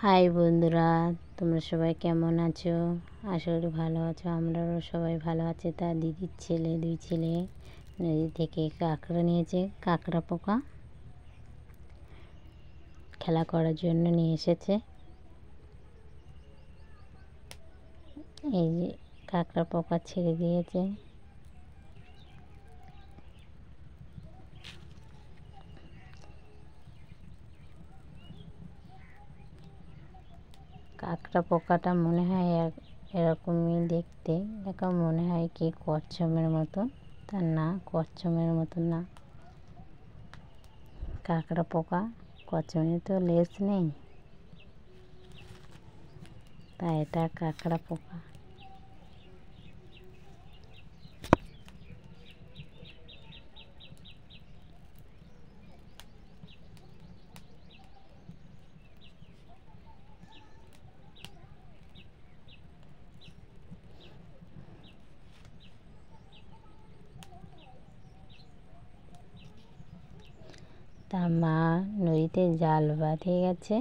High বন্ধুরা, তোমরা সবাই কেমন আছো? আশা করি ভালো আছো। আমরাও সবাই ভালো আছি। তা দিদির ছেলে, দুই ছেলে নদী থেকে কাঁকড়া নিয়েছে, কাঁকড়া পোকা খেলা করার জন্য নিয়ে এসেছে। এই যে কাঁকড়া পোকা ছেড়ে দিয়েছে। কাঁকড়া পোকাটা মনে হয় এরকমই দেখতে। দেখো মনে হয় কি কচ্ছপের মতো, তা না, কচ্ছপের মতো না। কাঁকড়া পোকা, কচ্ছপের তো লেজ নেই, তাই এটা কাঁকড়া পোকা। তা মা নদীতে জাল বাঁধে গেছে।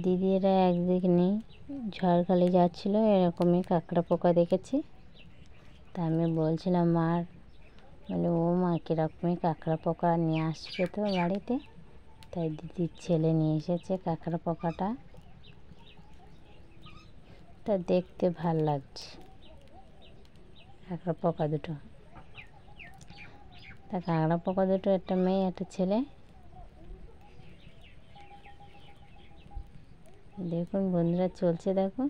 দিদিরা একদিনে ঝড়খালি যাচ্ছিল, এরকমই কাঁকড়া পোকা দেখেছি। তা আমি বলছিলাম মার, বলে ও মা কীরকমই কাঁকড়া পোকা নিয়ে আসবে তো বাড়িতে। তাই দিদির ছেলে নিয়ে এসেছে কাঁকড়া পোকাটা। তা দেখতে ভাল লাগছে কাঁকড়া পোকা দুটো। তা কাঁকড়া পোকা দুটো, একটা মেয়ে একটা ছেলে। দেখুন বন্ধুরা, চলছে দেখুন।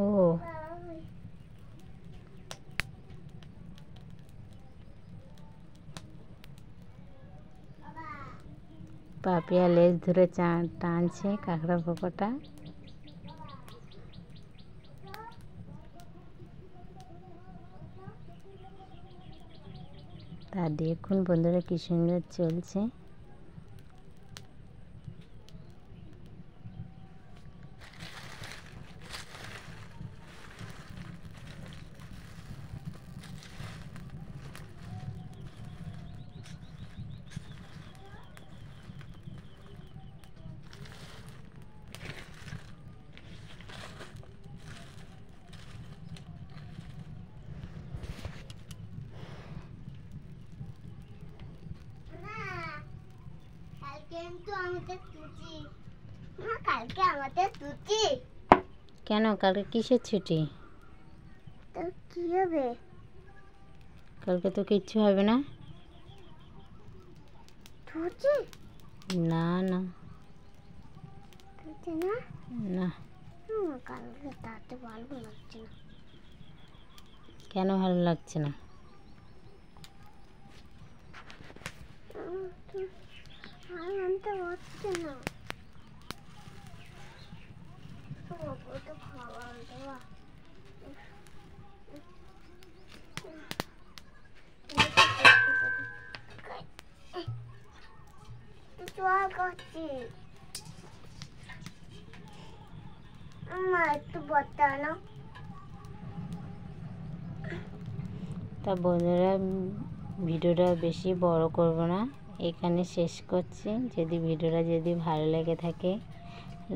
ও পাপিয়া লেজ ধরে টানছে কাঁকড়া পোকাটা। তা দেখুন বন্ধুরা কি সুন্দর চলছে। কালকে আমাদের ছুটি। কেন, কালকে কিসের ছুটি? তো কি হবে? কালকে তো কিচ্ছু হবে না। ছুটি? না না ছুটি না? না। কালকে তাতে ভালো লাগছে না। কেন ভালো লাগছে না? আনতে হচ্ছে না। তো খাবার দেওয়া। জল করছি। একটু বর্তানো। তা বন্ধুরা, ভিডিওটা বেশি বড় করব না, এখানে শেষ করছি। ভিডিওটা যদি ভালো লেগে থাকে,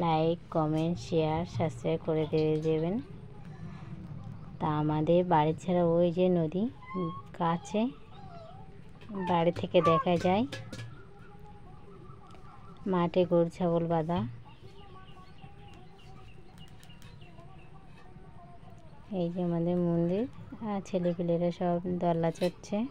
লাইক, কমেন্ট, শেয়ার, সাবস্ক্রাইব করে দেবেন। তা আমাদের বাড়ি ছাড়া ওই যে নদী কাছে, বাড়ি থেকে দেখা যায়। মাঠে গরু ছাগল বাঁধা। এই যে আমাদের মন্দির, আর ছেলেপিলেরা সব দোলনা চড়ছে।